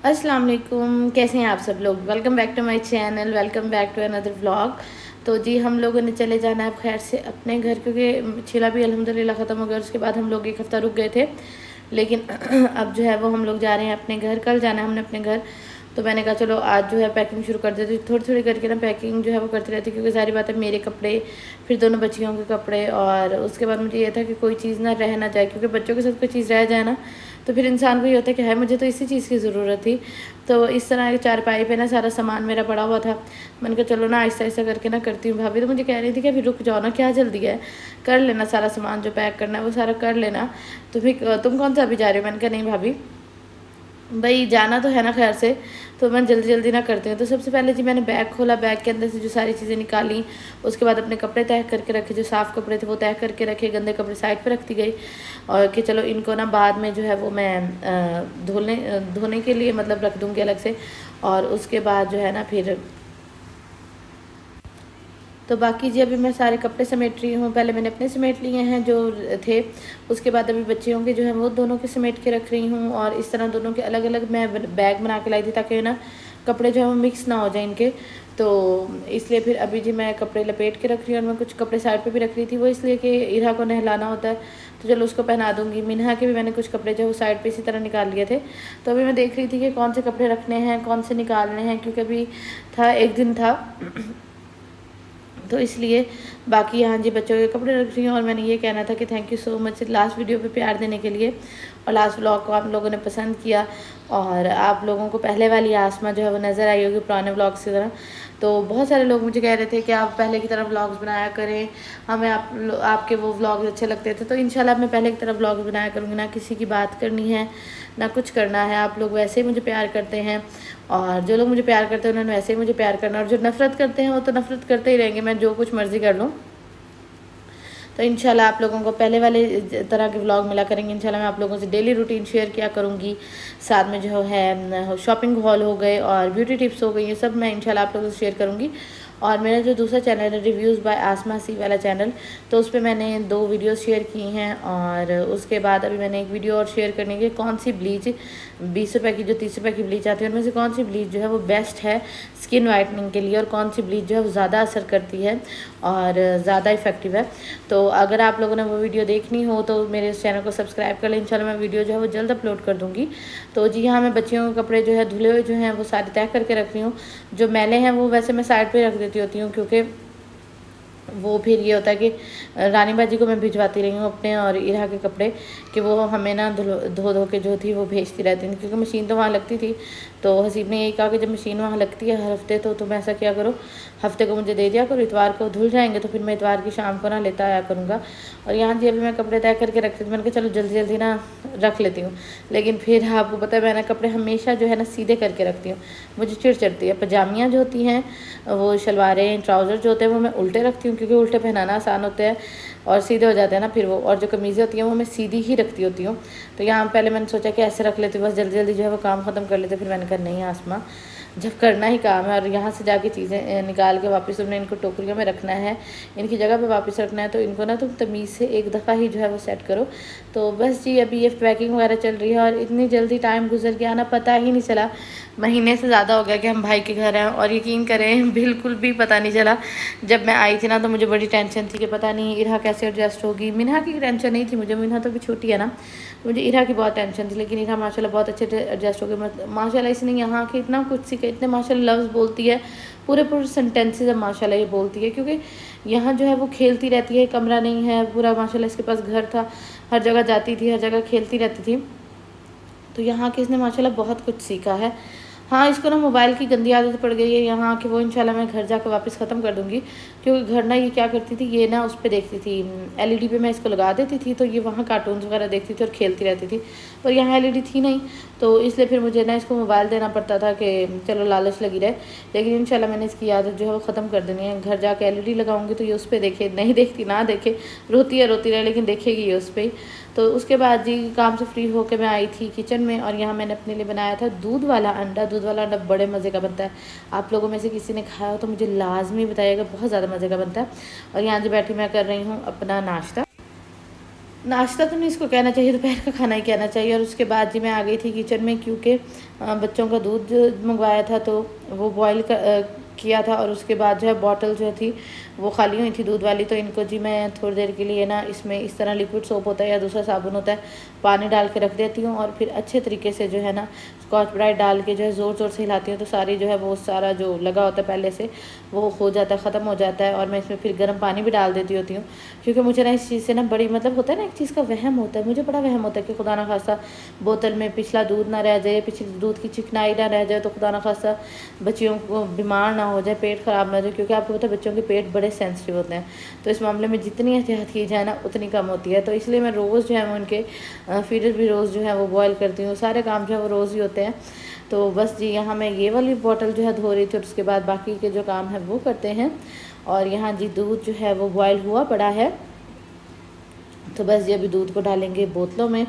अस्सलाम वालेकुम, कैसे हैं आप सब लोग। Welcome back to my channel, welcome back to another vlog. तो जी हम लोगों ने चले जाना है अब खैर से अपने घर, क्योंकि छिला भी अल्हम्दुलिल्लाह ख़त्म हो गया। उसके बाद हम लोग एक हफ़्ता रुक गए थे, लेकिन अब जो है वो हम लोग जा रहे हैं अपने घर। कल जाना है हमने अपने घर, तो मैंने कहा चलो आज जो है पैकिंग शुरू कर देती। थोड़ी थोड़ी करके ना पैकिंग जो है वो करती रहती, क्योंकि सारी बात है मेरे कपड़े, फिर दोनों बच्चियों के कपड़े, और उसके बाद मुझे ये था कि कोई चीज़ ना रह ना जाए, क्योंकि बच्चों के साथ कोई चीज़ रह जाए ना तो फिर इंसान को ये होता है कि है मुझे तो इसी चीज़ की ज़रूरत थी। तो इस तरह चारपाई पे ना सारा सामान मेरा पड़ा हुआ था। मैंने कहा चलो ना आहिस्ता आहिस्ता करके ना करती हूँ। भाभी तो मुझे कह रही थी कि अभी रुक जाओ ना, क्या जल्दी है, कर लेना सारा सामान जो पैक करना है वो सारा कर लेना। तो फिर तुम कौन सा अभी जा रहे हो। मैंने कहा नहीं भाभी, भाई जाना तो है ना खैर से, तो मैं जल्दी जल्दी ना करती हूँ। तो सबसे पहले जी मैंने बैग खोला, बैग के अंदर से जो सारी चीज़ें निकाली। उसके बाद अपने कपड़े तय करके रखे, जो साफ़ कपड़े थे वो तय करके रखे, गंदे कपड़े साइड पर रखती गई। और कि चलो इनको ना बाद में जो है वो मैं धोने के लिए मतलब रख दूँगी अलग से। और उसके बाद जो है ना फिर तो बाकी जी अभी मैं सारे कपड़े समेट रही हूँ। पहले मैंने अपने समेट लिए हैं जो थे, उसके बाद अभी बच्चियों के जो है वो दोनों के समेट के रख रही हूँ। और इस तरह दोनों के अलग अलग मैं बैग बना के लाई थी, ताकि ना कपड़े जो है वो मिक्स ना हो जाए इनके। तो इसलिए फिर अभी जी मैं कपड़े लपेट के रख रही हूँ। और मैं कुछ कपड़े साइड पे भी रख रही थी, वो इसलिए कि इरा को नहलाना होता है, तो चलो उसको पहना दूँगी। मिन्हा के भी मैंने कुछ कपड़े जो है वो साइड पे इसी तरह निकाल लिए थे। तो अभी मैं देख रही थी कि कौन से कपड़े रखने हैं, कौन से निकालने हैं, क्योंकि अभी था एक दिन था तो इसलिए बाकी यहाँ जी बच्चों के कपड़े रख रही हूँ। और मैंने ये कहना था कि thank you so much last video पे प्यार देने के लिए, और लास्ट व्लॉग को आप लोगों ने पसंद किया, और आप लोगों को पहले वाली आसमा जो है वो नज़र आई होगी पुराने व्लॉग्स की तरह। तो बहुत सारे लोग मुझे कह रहे थे कि आप पहले की तरह व्लॉग्स बनाया करें, हमें आपके वो व्लॉग्स अच्छे लगते थे। तो इंशाल्लाह मैं पहले की तरह व्लॉग्स बनाया करूँगी, ना किसी की बात करनी है ना कुछ करना है। आप लोग वैसे ही मुझे प्यार करते हैं, और जो लोग मुझे प्यार करते हैं उन्होंने वैसे ही मुझे प्यार करना, और जो नफ़रत करते हैं वो तो नफ़रत करते ही रहेंगे, मैं जो कुछ मर्ज़ी कर लूँ। तो इंशाल्लाह आप लोगों को पहले वाले तरह के व्लॉग मिला करेंगे। इंशाल्लाह मैं आप लोगों से डेली रूटीन शेयर किया करूँगी, साथ में जो है शॉपिंग हॉल हो गए और ब्यूटी टिप्स हो गई, ये सब मैं इंशाल्लाह आप लोगों से शेयर करूँगी। और मेरा जो दूसरा चैनल है रिव्यूज़ बाय आसमा सी वाला चैनल, तो उस पर मैंने 2 वीडियोस शेयर की हैं। और उसके बाद अभी मैंने एक वीडियो और शेयर करने की, कौन सी ब्लीच 20 रुपये की जो 30 रुपये की ब्लीच आती है उनमें से कौन सी ब्लीच जो है वो बेस्ट है स्किन वाइटनिंग के लिए, और कौन सी ब्लीच जो है वो ज़्यादा असर करती है और ज़्यादा इफ़ेक्टिव है। तो अगर आप लोगों ने वो वीडियो देखनी हो तो मेरे इस चैनल को सब्सक्राइब कर लें। इंशाल्लाह मैं वीडियो जो है वो जल्द अपलोड कर दूँगी। तो जी हाँ, मैं बच्चियों के कपड़े जो है धुले हुए जो हैं वो सारे तय करके रख रही हूँ। जो मैले हैं वो वैसे मैं साइड पर रख देती होती हूँ, क्योंकि वो फिर ये होता है कि रानी बाजी को मैं भिजवाती रही हूँ अपने और इरा के कपड़े, कि वो हमें ना धो धो के जो थी वो भेजती रहती थी, क्योंकि मशीन तो वहाँ लगती थी। तो हसीब ने यही कहा कि जब मशीन वहाँ लगती है हर हफ्ते तो तुम ऐसा क्या करो, हफ्ते को मुझे दे दिया करो, इतवार को धुल जाएंगे तो फिर मैं इतवार की शाम को ना लेता आया करूँगा। और यहाँ जी अभी मैं कपड़े तय करके रखती थी, मैंने कहा चलो जल्दी जल्दी ना रख लेती हूँ। लेकिन फिर आपको पता है मैं ना कपड़े हमेशा जो है ना सीधे करके रखती हूँ, मुझे चिढ़ चढ़ती है। पजामियाँ जो होती हैं वो शलवारें ट्राउज़र जो होते हैं वो मैं उल्टे रखती हूँ, क्योंकि उल्टे पहनाना आसान होता है और सीधे हो जाते हैं ना फिर वो। और जो कमीज़ें होती हैं वो मैं सीधी ही रखती होती हूँ। तो यहाँ पहले मैंने सोचा कि ऐसे रख लेती हूँ, बस जल्दी जल्दी जो है वो काम ख़त्म कर लेते। फिर मैंने कहा नहीं आसमा, जब करना ही काम है और यहाँ से जाके चीज़ें निकाल के वापस तुमने इनको टोकरियों में रखना है, इनकी जगह पे वापस रखना है, तो इनको ना तुम तमीज़ से एक दफ़ा ही जो है वो सेट करो। तो बस जी अभी ये पैकिंग वगैरह चल रही है, और इतनी जल्दी टाइम गुजर गया ना, पता ही नहीं चला। महीने से ज़्यादा हो गया कि हम भाई के घर हैं, और यकीन करें बिल्कुल भी पता नहीं चला। जब मैं आई थी ना तो मुझे बड़ी टेंशन थी कि पता नहीं इरा कैसे एडजस्ट होगी। मिन्हा की टेंशन नहीं थी मुझे, मिन्हा तो भी छोटी है ना, मुझे इरा की बहुत टेंशन थी। लेकिन इरा माशाल्लाह बहुत अच्छे से एडजस्ट हो गई। माशाल्लाह इसने यहाँ के इतना कुछ सीखा, इतने माशाल्लाह लफ्ज़ बोलती है, पूरे पूरे सेंटेंसेज अब माशाल्लाह ये बोलती है, क्योंकि यहाँ जो है वो खेलती रहती है, कमरा नहीं है पूरा माशाल्लाह इसके पास घर था, हर जगह जाती थी, हर जगह खेलती रहती थी। तो यहाँ के इसने माशाल्लाह बहुत कुछ सीखा है। हाँ, इसको ना मोबाइल की गंदी आदत पड़ गई है यहाँ कि वो इंशाल्लाह मैं घर जाकर वापस ख़त्म कर दूँगी, क्योंकि घर ना ये क्या करती थी, ये ना उस पर देखती थी एलईडी पे, मैं इसको लगा देती थी तो ये वहाँ कार्टून्स वगैरह देखती थी और खेलती रहती थी। पर यहाँ एलईडी थी नहीं, तो इसलिए फिर मुझे ना इसको मोबाइल देना पड़ता था कि चलो लालच लगी रहे। लेकिन इंशाल्लाह मैंने इसकी आदत जो है वो ख़त्म कर देनी है। घर जाके एलईडी लगाऊंगी तो ये उस पर देखे, नहीं देखती ना देखे, रोती है रोती रहे, लेकिन देखेगी ये उस पर ही। तो उसके बाद जी काम से फ्री होकर मैं आई थी किचन में, और यहाँ मैंने अपने लिए बनाया था दूध वाला अंडा। दूध वाला अंडा बड़े मज़े का बनता है, आप लोगों में से किसी ने खाया हो तो मुझे लाजमी बताइएगा, बहुत ज़्यादा मज़े का बनता है। और यहाँ जी बैठी मैं कर रही हूँ अपना नाश्ता। नाश्ता तो नहीं इसको कहना चाहिए, दोपहर का खाना ही कहना चाहिए। और उसके बाद जी मैं आ गई थी किचन में, क्योंकि बच्चों का दूध मंगवाया था तो वो बॉयल किया था, और उसके बाद जो है बॉटल जो थी वो खाली हुई थी दूध वाली। तो इनको जी मैं थोड़ी देर के लिए ना इसमें इस तरह लिक्विड सोप होता है या दूसरा साबुन होता है, पानी डाल के रख देती हूँ, और फिर अच्छे तरीके से जो है ना स्कॉच ब्राइट डाल के जो है ज़ोर ज़ोर से हिलाती हूँ, तो सारी जो है वो सारा जो लगा होता है पहले से वो हो जाता है, ख़त्म हो जाता है। और मैं इसमें फिर गर्म पानी भी डाल देती होती हूँ, क्योंकि मुझे ना इस चीज़ से ना बड़ी मतलब होता है ना, एक चीज़ का वहम होता है, मुझे बड़ा वहम होता है कि खुदा ना खासा बोतल में पिछला दूध ना रह जाए, पिछले दूध की चिकनाई ना रह जाए, तो खुदा ना खासा बच्चियों को बीमार ना हो जाए, पेट ख़राब ना हो जाए, क्योंकि आपको पता है बच्चों के पेट बड़े सेंसिटिव होते हैं। तो इस मामले में जितनी एहतियात की जाए ना उतनी कम होती है। तो इसलिए मैं रोज़ जो है मैं उनके फीडर भी रोज़ जो है वो बॉयल करती हूँ, सारे काम जो है वो रोज़ ही होते हैं। तो बस जी यहाँ मैं ये वाली बॉटल जो है धो रही थी, और उसके बाद बाकी के जो काम है वो करते हैं। और यहाँ जी दूध जो है वो बॉयल हुआ पड़ा है, तो बस ये अभी दूध को डालेंगे बोतलों में,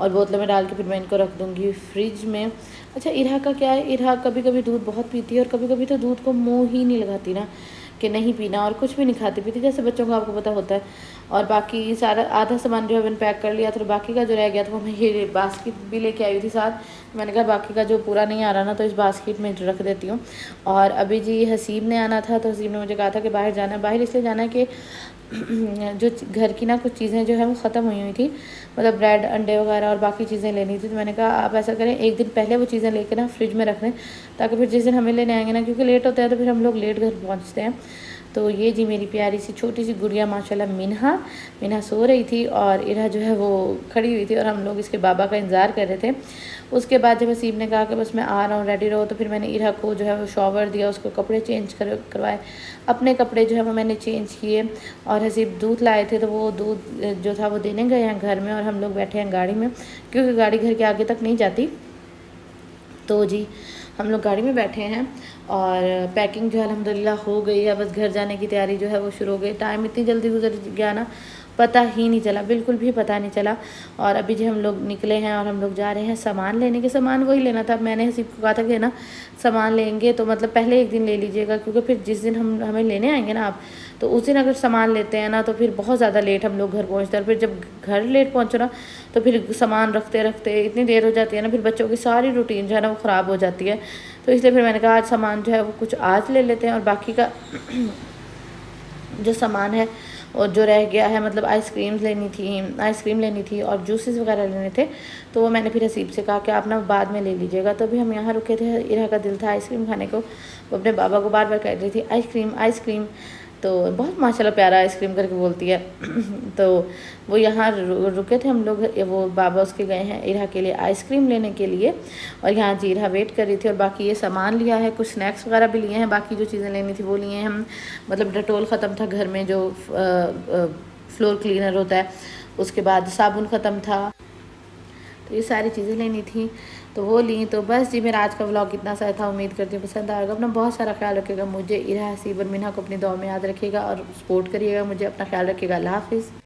और बोतलों में डाल के फिर मैं इनको रख दूँगी फ्रिज में। अच्छा, इरहा का क्या है, इरहा कभी कभी दूध बहुत पीती है, और कभी कभी तो दूध को मुँह ही नहीं लगाती ना कि नहीं पीना, और कुछ भी नहीं खाती पीती, जैसे बच्चों को आपको पता होता है। और बाकी सारा आधा सामान जो है मैंने पैक कर लिया, तो बाकी का जो रह गया था वो मैं ये बास्केट भी लेके आई हुई थी साथ। मैंने कहा बाकी का जो पूरा नहीं आ रहा ना तो इस बास्केट में रख देती हूँ। और अभी जी हसीब ने आना था, तो हसीब ने मुझे कहा था कि बाहर जाना है। बाहर इसलिए जाना है कि जो घर की ना कुछ चीज़ें जो है वो ख़त्म हुई थी, मतलब ब्रेड अंडे वगैरह और बाकी चीज़ें लेनी थी। तो मैंने कहा आप ऐसा करें, एक दिन पहले वो चीज़ें लेके ना फ्रिज में रख दें, ताकि फिर जिस दिन हमें लेने आएंगे ना, क्योंकि लेट होता है तो फिर हम लोग लेट घर पहुँचते हैं। तो ये जी मेरी प्यारी सी छोटी सी गुड़िया माशाल्लाह मिन्हा सो रही थी, और इरा जो है वो खड़ी हुई थी, और हम लोग इसके बाबा का इंतज़ार कर रहे थे। उसके बाद जब वसीम ने कहा कि बस मैं आ रहा हूँ, रेडी रहो, तो फिर मैंने इरा को जो है वो शॉवर दिया, उसको कपड़े चेंज करवाए, अपने कपड़े जो है वो मैंने चेंज किए। और हसीब दूध लाए थे, तो वो दूध जो था वो देने गए हैं घर में, और हम लोग बैठे हैं गाड़ी में, क्योंकि गाड़ी घर के आगे तक नहीं जाती। तो जी हम लोग गाड़ी में बैठे हैं, और पैकिंग जो है अल्हम्दुलिल्लाह हो गई है, बस घर जाने की तैयारी जो है वो शुरू हो गई। टाइम इतनी जल्दी गुजर गया ना, पता ही नहीं चला, बिल्कुल भी पता नहीं चला। और अभी जो हम लोग निकले हैं, और हम लोग जा रहे हैं सामान लेने के। सामान वही लेना था, मैंने हसीब को कहा था कि ना सामान लेंगे तो मतलब पहले एक दिन ले लीजिएगा, क्योंकि फिर जिस दिन हमें लेने आएंगे ना आप, तो उस दिन अगर सामान लेते हैं ना तो फिर बहुत ज़्यादा लेट हम लोग घर पहुँचते हैं, और फिर जब घर लेट पहुँचो ना तो फिर सामान रखते रखते इतनी देर हो जाती है ना, फिर बच्चों की सारी रूटीन जो है ना वो ख़राब हो जाती है। तो इसलिए फिर मैंने कहा आज सामान जो है वो कुछ आज ले लेते हैं, और बाकी का जो सामान है और जो रह गया है, मतलब आइसक्रीम लेनी थी और जूसेस वगैरह लेने थे, तो वो मैंने फिर हसीब से कहा कि आप ना बाद में ले लीजिएगा। तो अभी हम यहाँ रुके थे, इरा का दिल था आइसक्रीम खाने को, वो अपने बाबा को बार बार कह रही थी आइसक्रीम, तो बहुत माशाल्लाह प्यारा आइसक्रीम करके बोलती है। तो वो यहाँ रुके थे हम लोग, वो बाबा उसके गए हैं इरा के लिए आइसक्रीम लेने के लिए, और यहाँ जी इरा वेट कर रही थी। और बाकी ये सामान लिया है, कुछ स्नैक्स वगैरह भी लिए हैं, बाकी जो चीज़ें लेनी थी वो लिए हैं हम। मतलब डेटोल ख़त्म था घर में, जो फ्लोर क्लीनर होता है, उसके बाद साबुन ख़त्म था, तो ये सारी चीज़ें लेनी थी तो वो ली। तो बस जी मेरा आज का व्लॉग इतना सा था, उम्मीद करती हूँ पसंद आएगा। अपना बहुत सारा ख्याल रखिएगा, मुझे इरा, हसीब और मिन्हा को अपनी दुआ में याद रखिएगा, और सपोर्ट करिएगा मुझे, अपना ख्याल रखिएगा। अल्लाह हाफिज़।